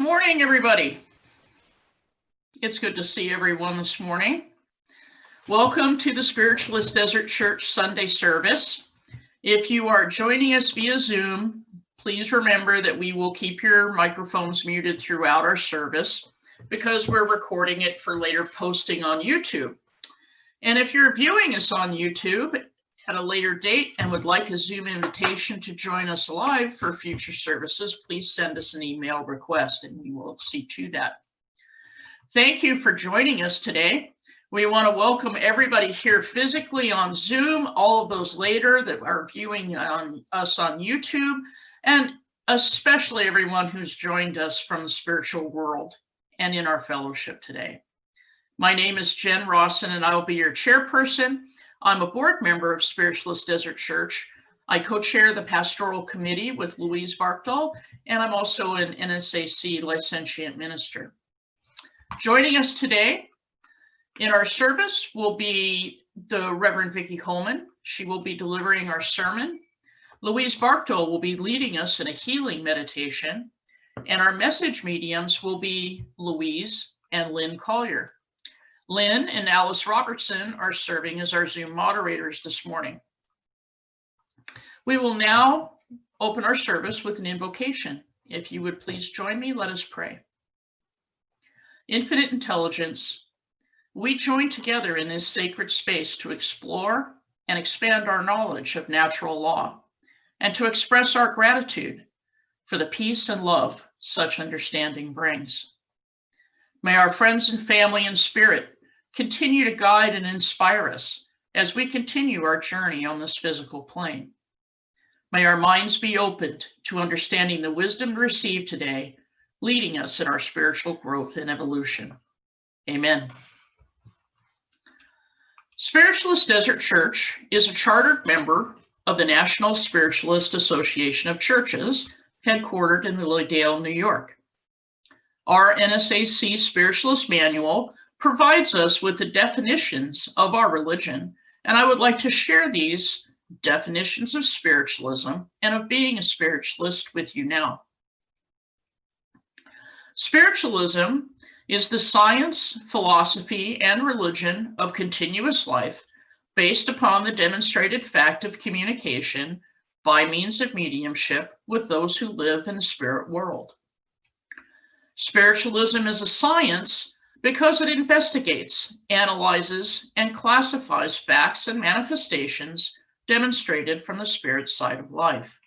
Morning, everybody. It's good to see everyone this morning. Welcome to the Spiritualist Desert Church Sunday service. If you are joining us via Zoom, please remember that we will keep your microphones muted throughout our service because we're recording it for later posting on YouTube. And if you're viewing us on YouTube at a later date and would like a Zoom invitation to join us live for future services, please send us an email request and we will see to that. Thank you for joining us today. We want to welcome everybody here physically on Zoom, all of those later that are viewing us on YouTube, and especially everyone who's joined us from the spiritual world and in our fellowship today. My name is Jen Rawson and I will be your chairperson. I'm a board member of Spiritualist Desert Church. I co-chair the pastoral committee with Louise Barkdahl, and I'm also an NSAC licentiate minister. Joining us today in our service will be the Reverend Vicki Holman. She will be delivering our sermon. Louise Barkdahl will be leading us in a healing meditation, and our message mediums will be Louise and Lynn Collier. Lynn and Alice Robertson are serving as our Zoom moderators this morning. We will now open our service with an invocation. If you would please join me, let us pray. Infinite intelligence, we join together in this sacred space to explore and expand our knowledge of natural law and to express our gratitude for the peace and love such understanding brings. May our friends and family in spirit continue to guide and inspire us as we continue our journey on this physical plane. May our minds be opened to understanding the wisdom received today, leading us in our spiritual growth and evolution. Amen. Spiritualist Desert Church is a chartered member of the National Spiritualist Association of Churches, headquartered in Lilydale, New York. Our NSAC Spiritualist Manual provides us with the definitions of our religion, and I would like to share these definitions of spiritualism and of being a spiritualist with you now. Spiritualism is the science, philosophy, and religion of continuous life based upon the demonstrated fact of communication by means of mediumship with those who live in the spirit world. Spiritualism is a science because it investigates, analyzes, and classifies facts and manifestations demonstrated from the spirit side of life.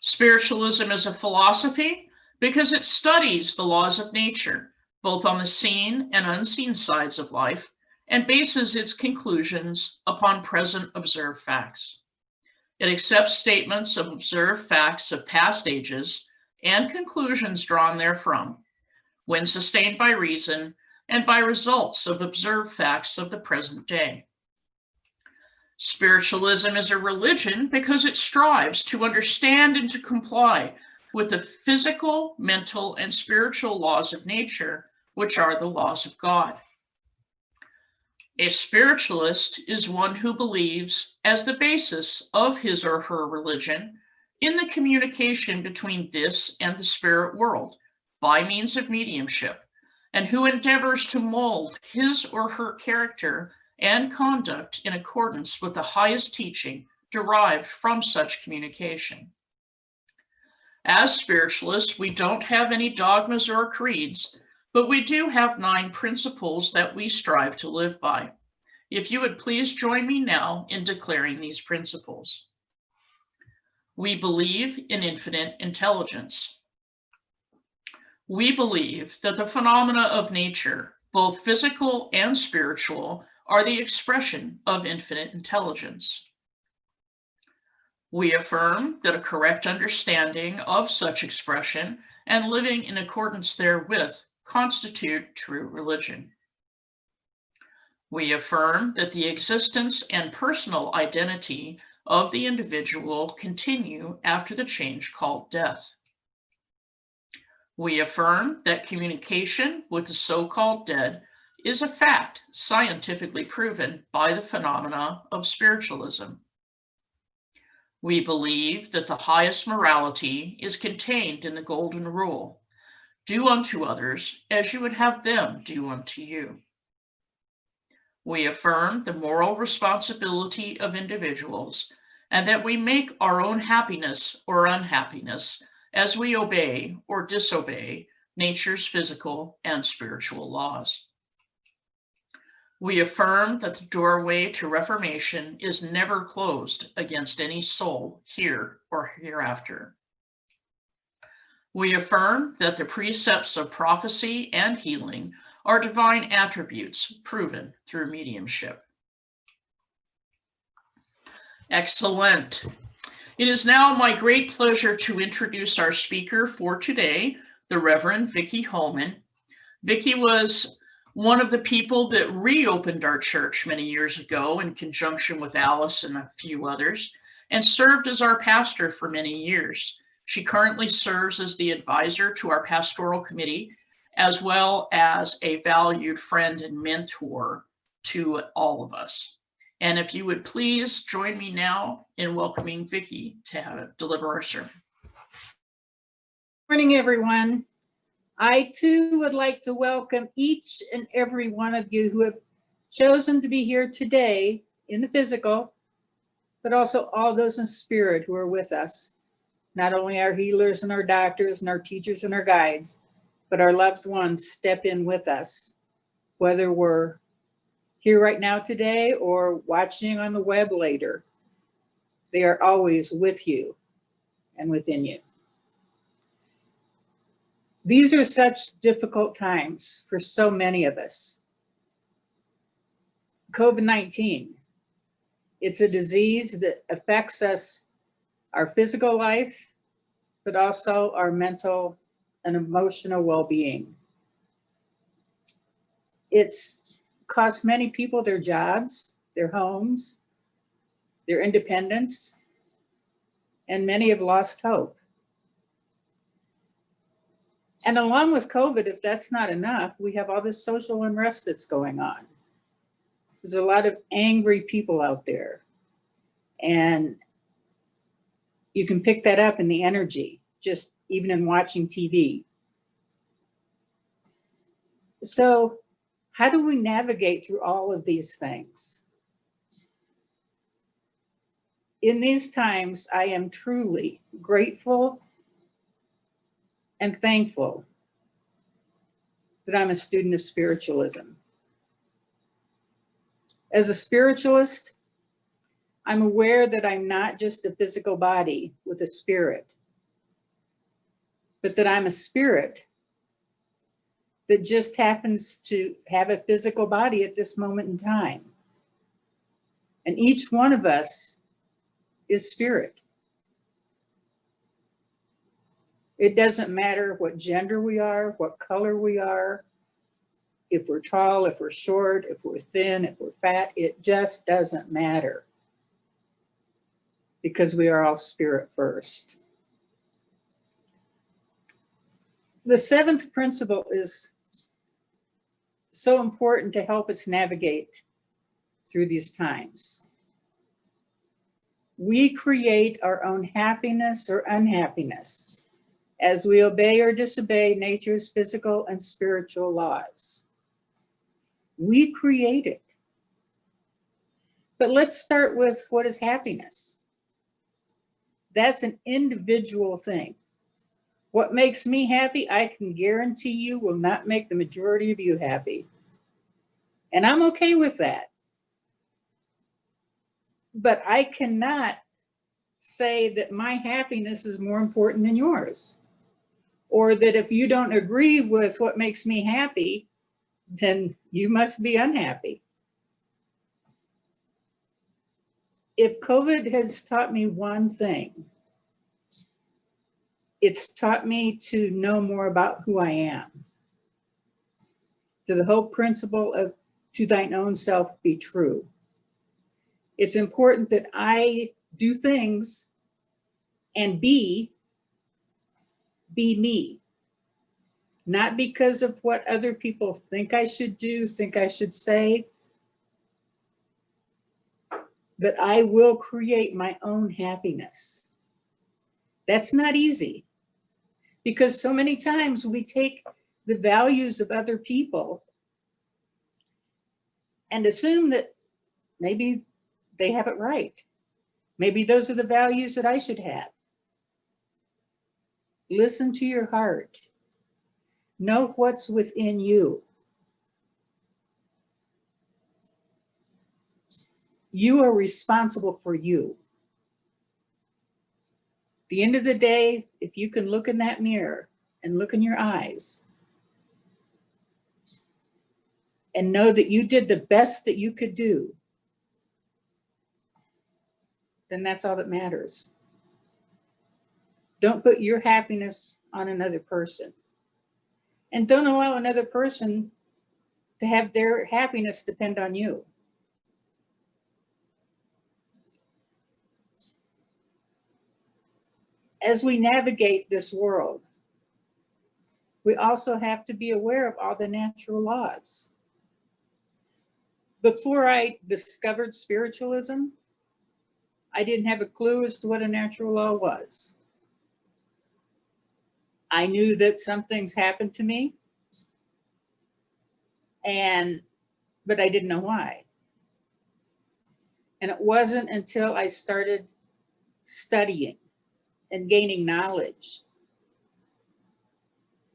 Spiritualism is a philosophy because it studies the laws of nature, both on the seen and unseen sides of life, and bases its conclusions upon present observed facts. It accepts statements of observed facts of past ages and conclusions drawn therefrom, when sustained by reason and by results of observed facts of the present day. Spiritualism is a religion because it strives to understand and to comply with the physical, mental, and spiritual laws of nature, which are the laws of God. A spiritualist is one who believes, as the basis of his or her religion, in the communication between this and the spirit world by means of mediumship, and who endeavors to mold his or her character and conduct in accordance with the highest teaching derived from such communication. As spiritualists, we don't have any dogmas or creeds, but we do have 9 principles that we strive to live by. If you would please join me now in declaring these principles. We believe in infinite intelligence. We believe that the phenomena of nature, both physical and spiritual, are the expression of infinite intelligence. We affirm that a correct understanding of such expression and living in accordance therewith constitute true religion. We affirm that the existence and personal identity of the individual continue after the change called death. We affirm that communication with the so-called dead is a fact scientifically proven by the phenomena of spiritualism. We believe that the highest morality is contained in the Golden Rule, Do unto others as you would have them do unto you. We affirm the moral responsibility of individuals and that we make our own happiness or unhappiness as we obey or disobey nature's physical and spiritual laws. We affirm that the doorway to reformation is never closed against any soul here or hereafter. We affirm that the precepts of prophecy and healing are divine attributes proven through mediumship. Excellent. It is now my great pleasure to introduce our speaker for today, the Reverend Vicki Holman. Vicki was one of the people that reopened our church many years ago in conjunction with Alice and a few others, and served as our pastor for many years. She currently serves as the advisor to our pastoral committee, as well as a valued friend and mentor to all of us. And if you would please join me now in welcoming Vicki to deliver our sermon. Good morning, everyone. I too would like to welcome each and every one of you who have chosen to be here today in the physical, but also all those in spirit who are with us. Not only our healers and our doctors and our teachers and our guides, but our loved ones step in with us, whether we're here right now today or watching on the web later. They are always with you and within you. These are such difficult times for so many of us. COVID-19, it's a disease that affects us, our physical life, but also our mental and emotional well-being. It's cost many people their jobs, their homes, their independence, and many have lost hope. And along with COVID, if that's not enough, we have all this social unrest that's going on. There's a lot of angry people out there. And you can pick that up in the energy, just even in watching TV. So how do we navigate through all of these things? In these times, I am truly grateful and thankful that I'm a student of spiritualism. As a spiritualist, I'm aware that I'm not just a physical body with a spirit, but that I'm a spirit that just happens to have a physical body at this moment in time. And each one of us is spirit. It doesn't matter what gender we are, what color we are, if we're tall, if we're short, if we're thin, if we're fat, it just doesn't matter. Because we are all spirit first. The seventh principle is so important to help us navigate through these times. We create our own happiness or unhappiness as we obey or disobey nature's physical and spiritual laws. We create it. But let's start with what is happiness. That's an individual thing. What makes me happy, I can guarantee you will not make the majority of you happy. And I'm okay with that. But I cannot say that my happiness is more important than yours. Or that if you don't agree with what makes me happy, then you must be unhappy. If COVID has taught me one thing, it's taught me to know more about who I am. To the whole principle of to thine own self be true. It's important that I do things and be me. Not because of what other people think I should do, think I should say, but I will create my own happiness. That's not easy. Because so many times we take the values of other people and assume that maybe they have it right. Maybe those are the values that I should have. Listen to your heart. Know what's within you. You are responsible for you. At the end of the day, if you can look in that mirror and look in your eyes and know that you did the best that you could do, then that's all that matters. Don't put your happiness on another person. And don't allow another person to have their happiness depend on you. As we navigate this world, we also have to be aware of all the natural laws. Before I discovered spiritualism, I didn't have a clue as to what a natural law was. I knew that some things happened to me, but I didn't know why. And it wasn't until I started studying and gaining knowledge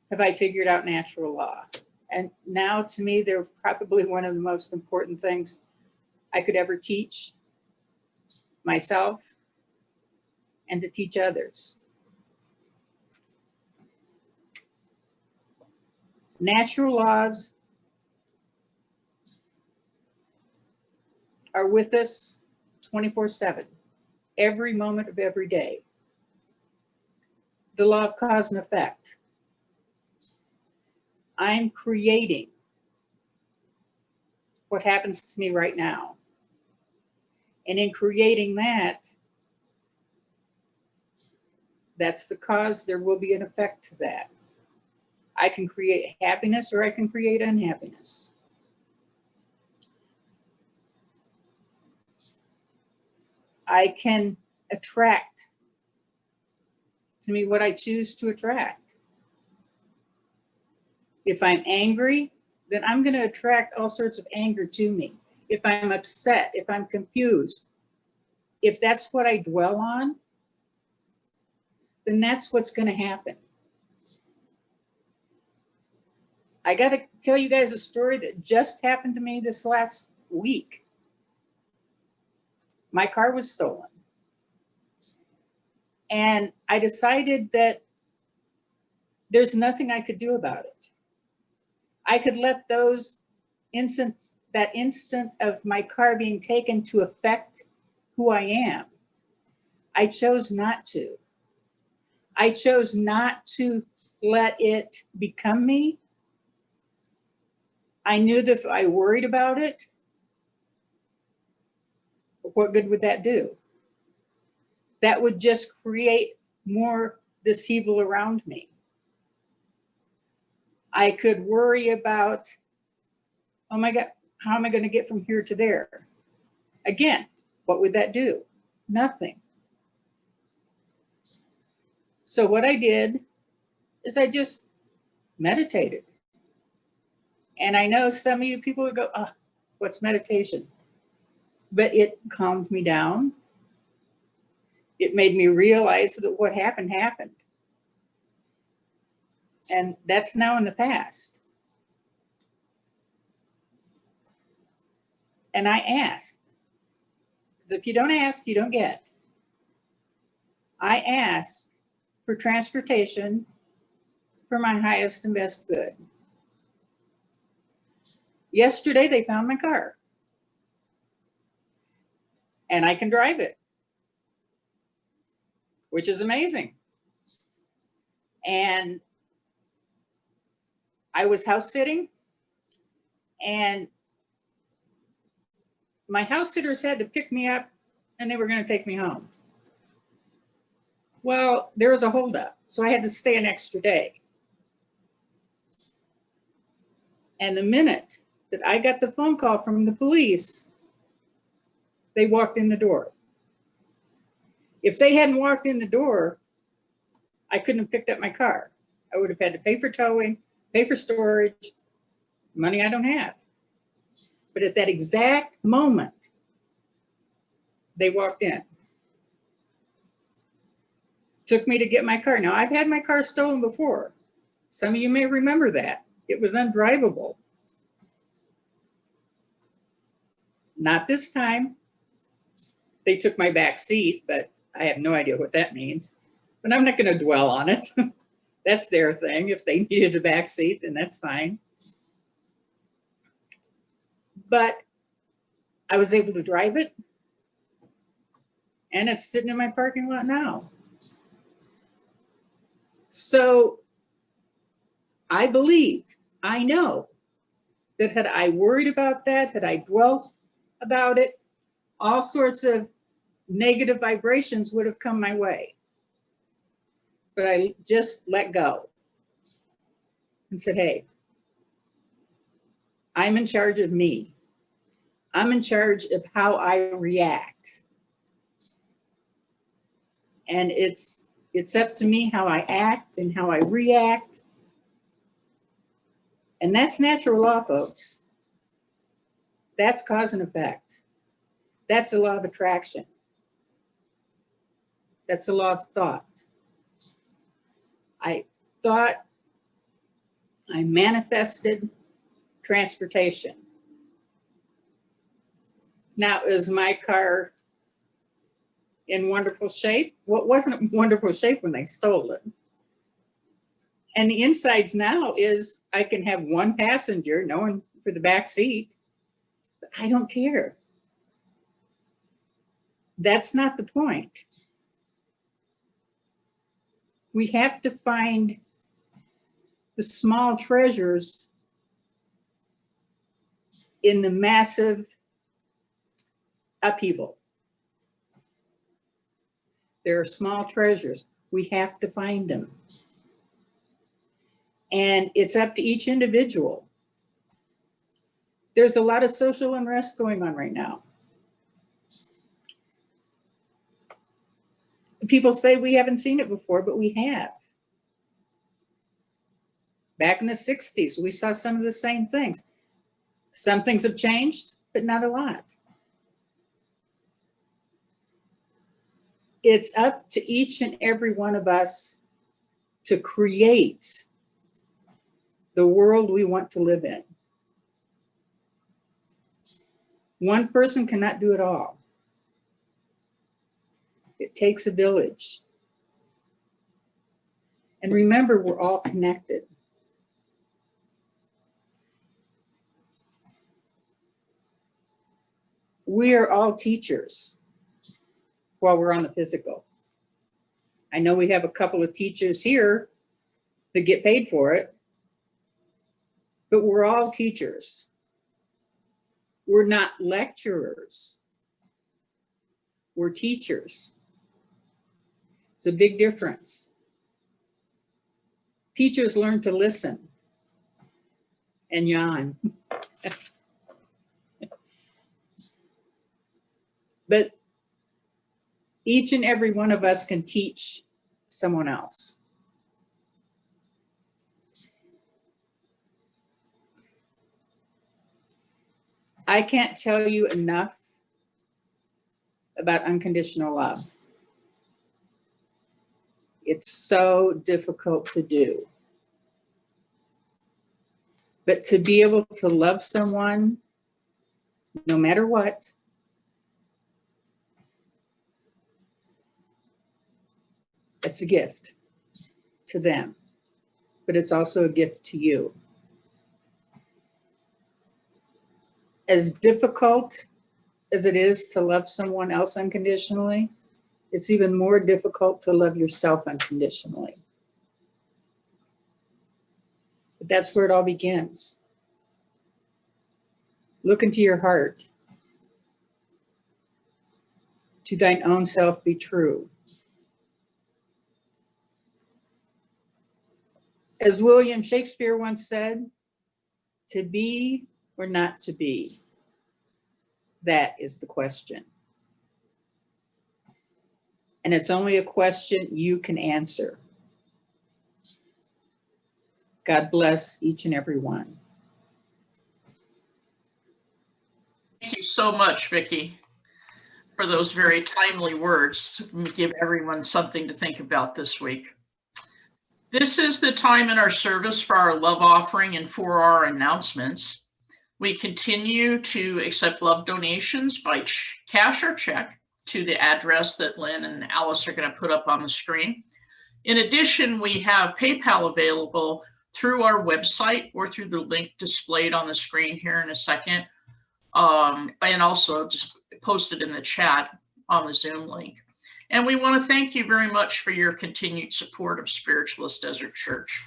have I figured out natural law. And now to me, they're probably one of the most important things I could ever teach myself and to teach others. Natural laws are with us 24/7, every moment of every day. The law of cause and effect. I'm creating what happens to me right now. And in creating that, that's the cause. There will be an effect to that. I can create happiness or I can create unhappiness. I can attract to me what I choose to attract. If I'm angry, then I'm going to attract all sorts of anger to me. If I'm upset, if I'm confused, if that's what I dwell on, then that's what's going to happen. I got to tell you guys a story that just happened to me this last week. My car was stolen. And I decided that there's nothing I could do about it. I could let that instant of my car being taken to affect who I am. I chose not to. I chose not to let it become me. I knew that if I worried about it, what good would that do? That would just create more this evil around me. I could worry about, oh my God, how am I going to get from here to there? Again, what would that do? Nothing. So what I did is I just meditated. And I know some of you people would go, oh, what's meditation? But it calmed me down. It made me realize that what happened, happened. And that's now in the past. And I asked, because if you don't ask, you don't get. I asked for transportation for my highest and best good. Yesterday, they found my car. And I can drive it, which is amazing. And I was house sitting, and my house sitters had to pick me up, and they were going to take me home. Well, there was a holdup, so I had to stay an extra day. And the minute that I got the phone call from the police, they walked in the door. If they hadn't walked in the door, I couldn't have picked up my car. I would have had to pay for towing, pay for storage, money I don't have. But at that exact moment, they walked in. Took me to get my car. Now, I've had my car stolen before. Some of you may remember that. It was undrivable. Not this time. They took my back seat, but I have no idea what that means. But I'm not going to dwell on it. That's their thing. If they needed a back seat, then that's fine. But I was able to drive it, and it's sitting in my parking lot now. So I believe, I know that had I worried about that, had I dwelt about it, all sorts of negative vibrations would have come my way. But I just let go and said, hey, I'm in charge of me. I'm in charge of how I react. And it's up to me how I act and how I react. And that's natural law, folks. That's cause and effect. That's the law of attraction. That's the law of thought. I thought, I manifested transportation. Now, is my car in wonderful shape? Well, it wasn't in wonderful shape when they stole it. And the insides now is I can have one passenger, no one for the back seat, but I don't care. That's not the point. We have to find the small treasures in the massive upheaval. There are small treasures. We have to find them. And it's up to each individual. There's a lot of social unrest going on right now. People say we haven't seen it before, but we have. Back in the 60s, we saw some of the same things. Some things have changed, but not a lot. It's up to each and every one of us to create the world we want to live in. One person cannot do it all. It takes a village. And remember, we're all connected. We are all teachers while we're on the physical. I know we have a couple of teachers here that get paid for it, but we're all teachers. We're not lecturers. We're teachers. It's a big difference. Teachers learn to listen and yawn. But each and every one of us can teach someone else. I can't tell you enough about unconditional love. It's so difficult to do. But to be able to love someone, no matter what, it's a gift to them, but it's also a gift to you. As difficult as it is to love someone else unconditionally, it's even more difficult to love yourself unconditionally. But that's where it all begins. Look into your heart. To thine own self be true. As William Shakespeare once said, to be or not to be, that is the question. And it's only a question you can answer. God bless each and every one. Thank you so much, Vicki, for those very timely words. Give everyone something to think about this week. This is the time in our service for our love offering and for our announcements. We continue to accept love donations by cash or check to the address that Lynn and Alice are going to put up on the screen. In addition, we have PayPal available through our website or through the link displayed on the screen here in a second, and also just posted in the chat on the Zoom link. And we want to thank you very much for your continued support of Spiritualist Desert Church.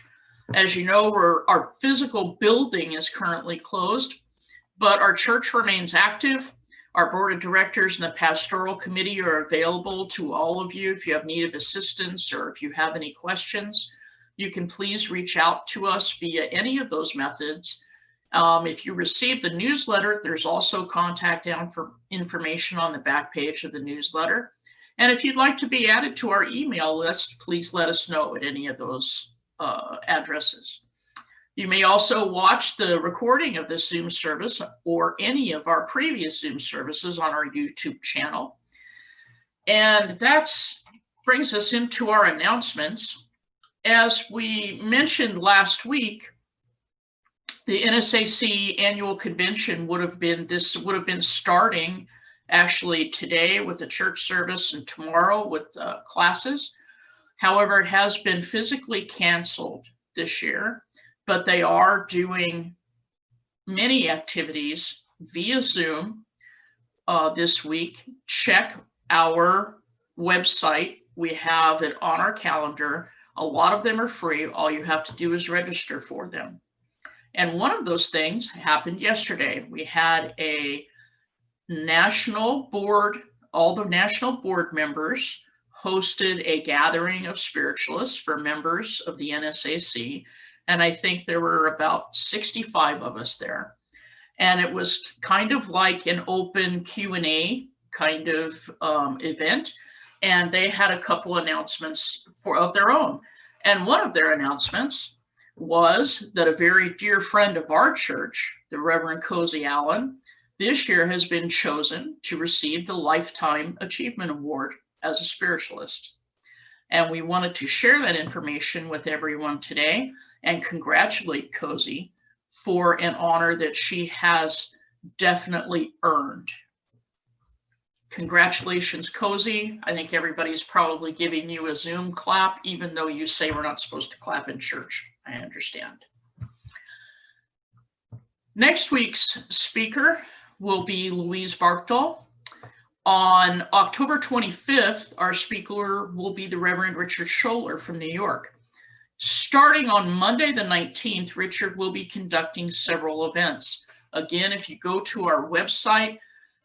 As you know, our physical building is currently closed, but our church remains active. Our board of directors and the pastoral committee are available to all of you if you have need of assistance or if you have any questions. You can please reach out to us via any of those methods. If you receive the newsletter, there's also contact information on the back page of the newsletter. And if you'd like to be added to our email list, please let us know at any of those addresses. You may also watch the recording of this Zoom service or any of our previous Zoom services on our YouTube channel. And that brings us into our announcements. As we mentioned last week, the NSAC annual convention would have been starting actually today with a church service and tomorrow with classes. However, it has been physically canceled this year, but they are doing many activities via Zoom this week. Check our website. We have it on our calendar. A lot of them are free. All you have to do is register for them. And one of those things happened yesterday. We had a national board, all the national board members hosted a gathering of spiritualists for members of the NSAC. And I think there were about 65 of us there. And it was kind of like an open Q&A kind of event. And they had a couple announcements of their own. And one of their announcements was that a very dear friend of our church, the Reverend Cozy Allen, this year has been chosen to receive the Lifetime Achievement Award as a spiritualist. And we wanted to share that information with everyone today and congratulate Cozy for an honor that she has definitely earned. Congratulations, Cozy. I think everybody's probably giving you a Zoom clap, even though you say we're not supposed to clap in church. I understand. Next week's speaker will be Louise Barkdahl. On October 25th, our speaker will be the Reverend Richard Scholler from New York. Starting on Monday the 19th, Richard will be conducting several events. Again, if you go to our website,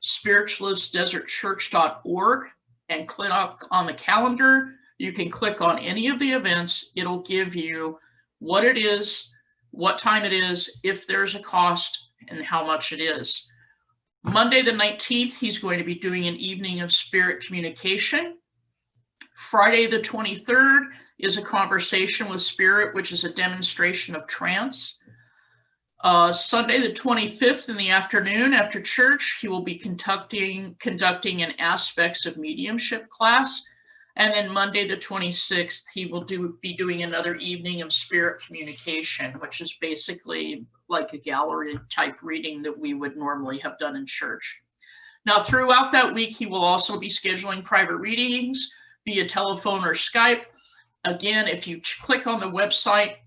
spiritualistdesertchurch.org, and click on the calendar, you can click on any of the events. It'll give you what it is, what time it is, if there's a cost, and how much it is. Monday the 19th, he's going to be doing an evening of spirit communication. Friday the 23rd is a conversation with spirit, which is a demonstration of trance. Sunday the 25th in the afternoon after church, he will be conducting an aspects of mediumship class. And then Monday the 26th, he will be doing another evening of spirit communication, which is basically like a gallery type reading that we would normally have done in church. Now, throughout that week, he will also be scheduling private readings via telephone or Skype. Again, if you click on the website,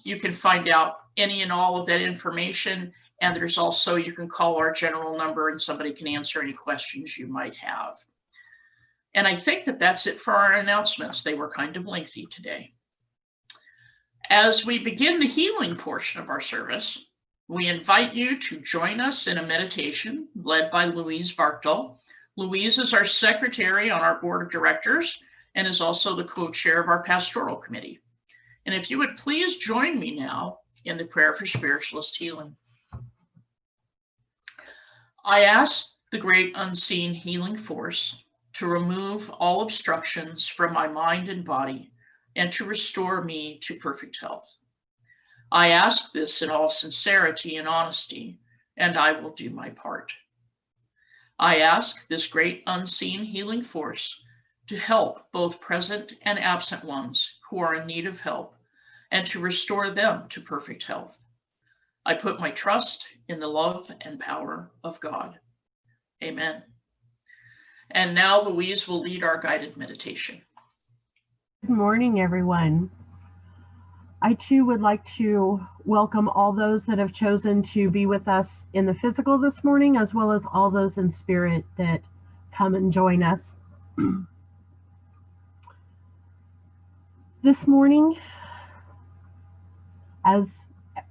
you can find out any and all of that information. And there's also, you can call our general number and somebody can answer any questions you might have. And I think that that's it for our announcements. They were kind of lengthy today. As we begin the healing portion of our service, we invite you to join us in a meditation led by Louise Barkdahl. Louise is our secretary on our board of directors and is also the co-chair of our pastoral committee. And if you would please join me now in the prayer for spiritualist healing. I ask the great unseen healing force to remove all obstructions from my mind and body and to restore me to perfect health. I ask this in all sincerity and honesty, and I will do my part. I ask this great unseen healing force to help both present and absent ones who are in need of help and to restore them to perfect health. I put my trust in the love and power of God. Amen. And now Louise will lead our guided meditation. Good morning, everyone. I too would like to welcome all those that have chosen to be with us in the physical this morning, as well as all those in spirit that come and join us. This morning, as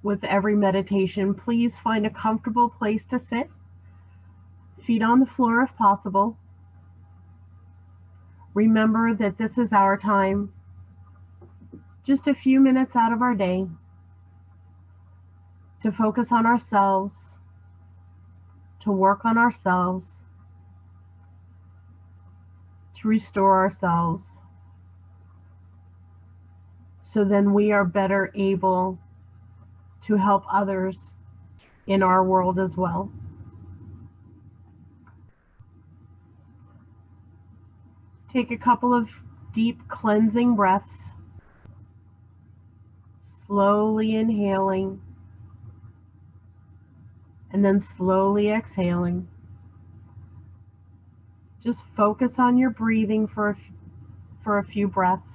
with every meditation, please find a comfortable place to sit, feet on the floor if possible. Remember that this is our time, just a few minutes out of our day, to focus on ourselves, to work on ourselves, to restore ourselves, so then we are better able to help others in our world as well. Take a couple of deep cleansing breaths, slowly inhaling, and then slowly exhaling. Just focus on your breathing for a few breaths.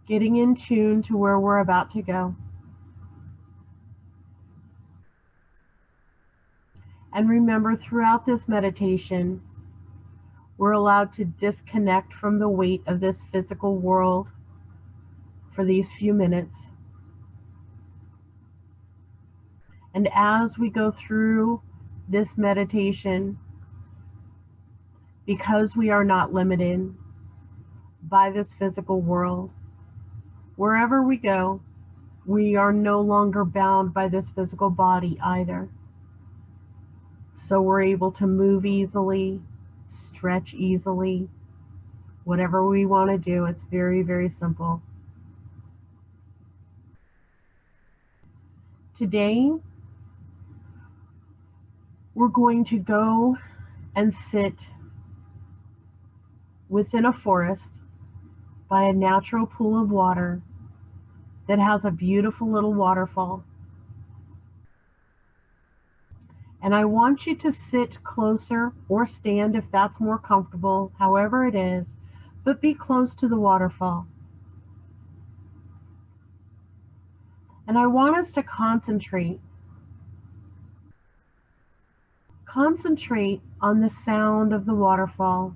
Getting in tune to where we're about to go. And remember, throughout this meditation, we're allowed to disconnect from the weight of this physical world for these few minutes. And as we go through this meditation, because we are not limited by this physical world, wherever we go, we are no longer bound by this physical body either. So we're able to move easily, stretch easily, whatever we want to do. It's very, very simple. Today, we're going to go and sit within a forest by a natural pool of water that has a beautiful little waterfall. And I want you to sit closer or stand if that's more comfortable, however it is, but be close to the waterfall. And I want us to concentrate on the sound of the waterfall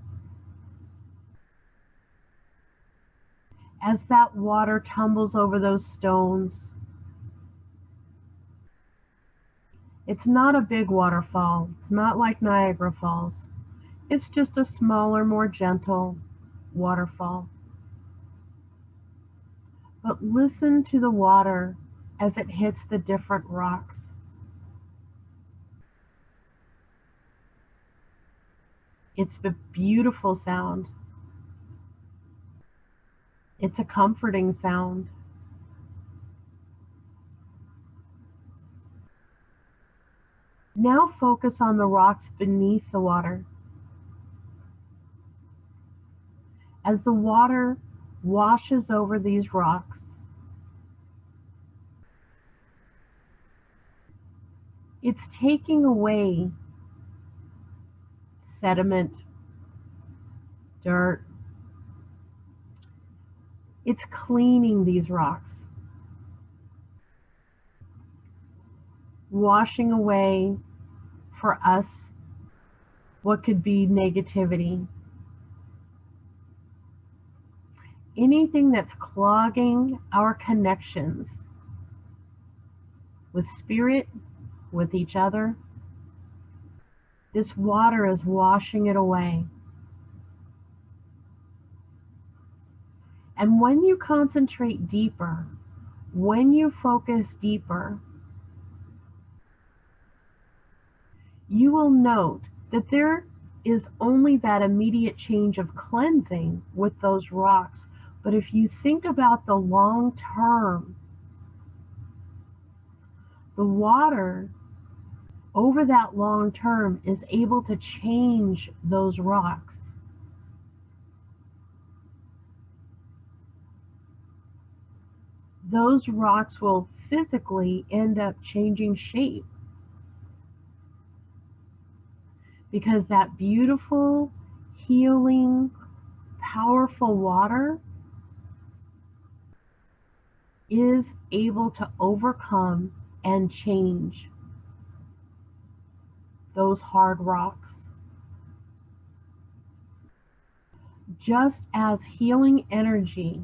as that water tumbles over those stones. It's not a big waterfall. It's not like Niagara Falls. It's just a smaller, more gentle waterfall. But listen to the water as it hits the different rocks. It's a beautiful sound. It's a comforting sound. Now focus on the rocks beneath the water. As the water washes over these rocks, it's taking away sediment, dirt. It's cleaning these rocks, washing away for us what could be negativity. Anything that's clogging our connections with spirit, with each other, this water is washing it away. And when you concentrate deeper, when you focus deeper, you will note that there is only that immediate change of cleansing with those rocks But if you think about the long term, the water over that long term is able to change those rocks. Those rocks will physically end up changing shape because that beautiful, healing, powerful water is able to overcome and change those hard rocks. Just as healing energy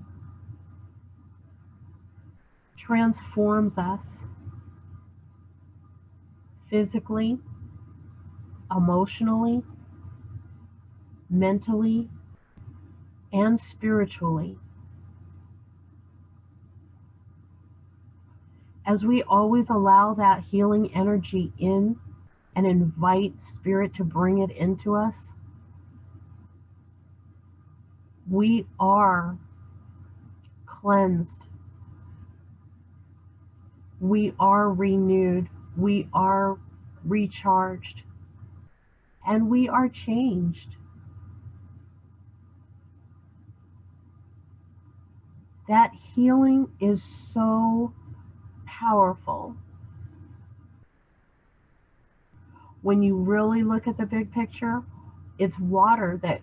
transforms us physically, emotionally, mentally, and spiritually, as we always allow that healing energy in and invite Spirit to bring it into us, we are cleansed. We are renewed. We are recharged. And we are changed. That healing is so powerful. When you really look at the big picture, it's water that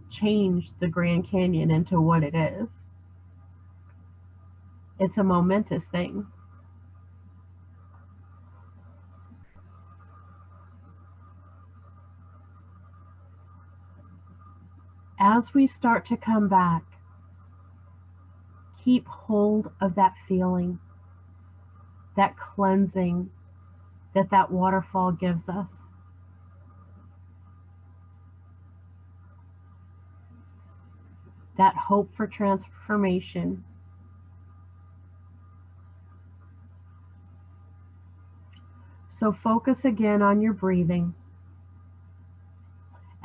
changed the Grand Canyon into what it is. It's a momentous thing. As we start to come back, keep hold of that feeling, that cleansing that waterfall gives us. That hope for transformation. So focus again on your breathing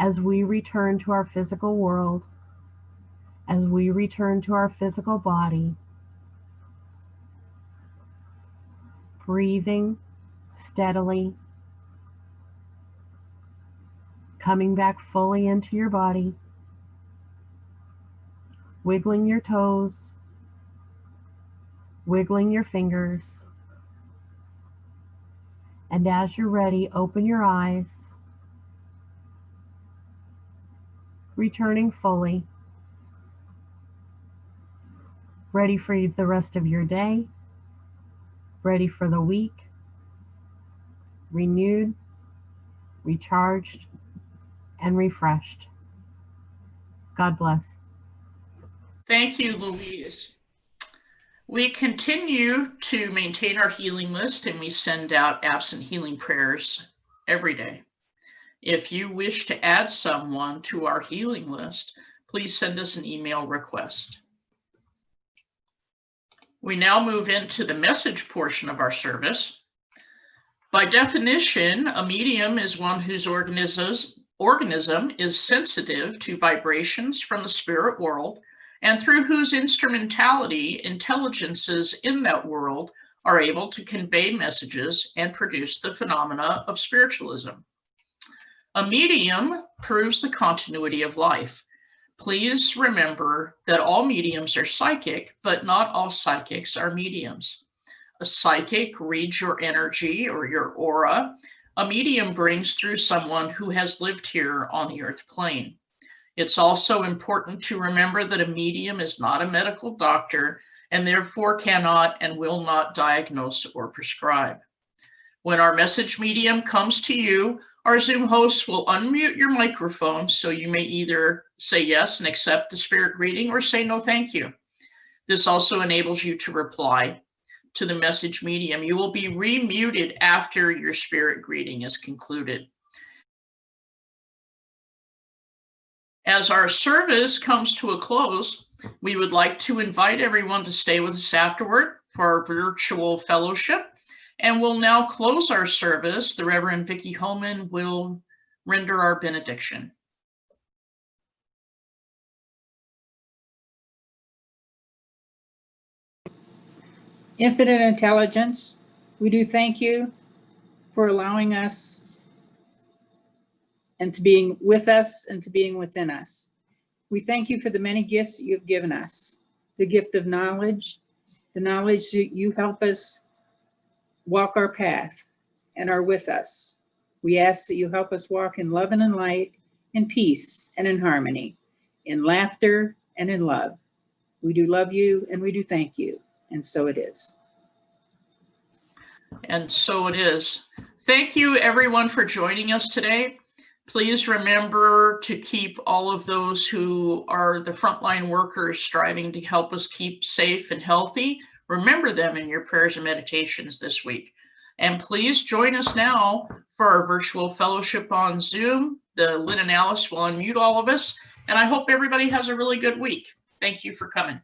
as we return to our physical world, as we return to our physical body. Breathing steadily, coming back fully into your body, wiggling your toes, wiggling your fingers, and as you're ready, open your eyes, returning fully, ready for the rest of your day, ready for the week, renewed, recharged, and refreshed. God bless. Thank you, Louise. We continue to maintain our healing list, and we send out absent healing prayers every day. If you wish to add someone to our healing list, please send us an email request. We now move into the message portion of our service. By definition, a medium is one whose organism is sensitive to vibrations from the spirit world, and through whose instrumentality intelligences in that world are able to convey messages and produce the phenomena of spiritualism. A medium proves the continuity of life. Please remember that all mediums are psychic, but not all psychics are mediums. A psychic reads your energy or your aura. A medium brings through someone who has lived here on the earth plane. It's also important to remember that a medium is not a medical doctor and therefore cannot and will not diagnose or prescribe. When our message medium comes to you, our Zoom hosts will unmute your microphone so you may either say yes and accept the spirit reading or say no thank you. This also enables you to reply to the message medium. You will be remuted after your spirit greeting is concluded. As our service comes to a close, we would like to invite everyone to stay with us afterward for our virtual fellowship. And we'll now close our service. The Reverend Vicki Holman will render our benediction. Infinite intelligence, we do thank you for allowing us and to being with us and to being within us. We thank you for the many gifts that you've given us. The gift of knowledge, the knowledge that you help us walk our path and are with us. We ask that you help us walk in love and in light, in peace and in harmony, in laughter and in love. We do love you and we do thank you. And so it is. And so it is. Thank you, everyone, for joining us today. Please remember to keep all of those who are the frontline workers striving to help us keep safe and healthy. Remember them in your prayers and meditations this week. And please join us now for our virtual fellowship on Zoom. Lynn and Alice will unmute all of us. And I hope everybody has a really good week. Thank you for coming.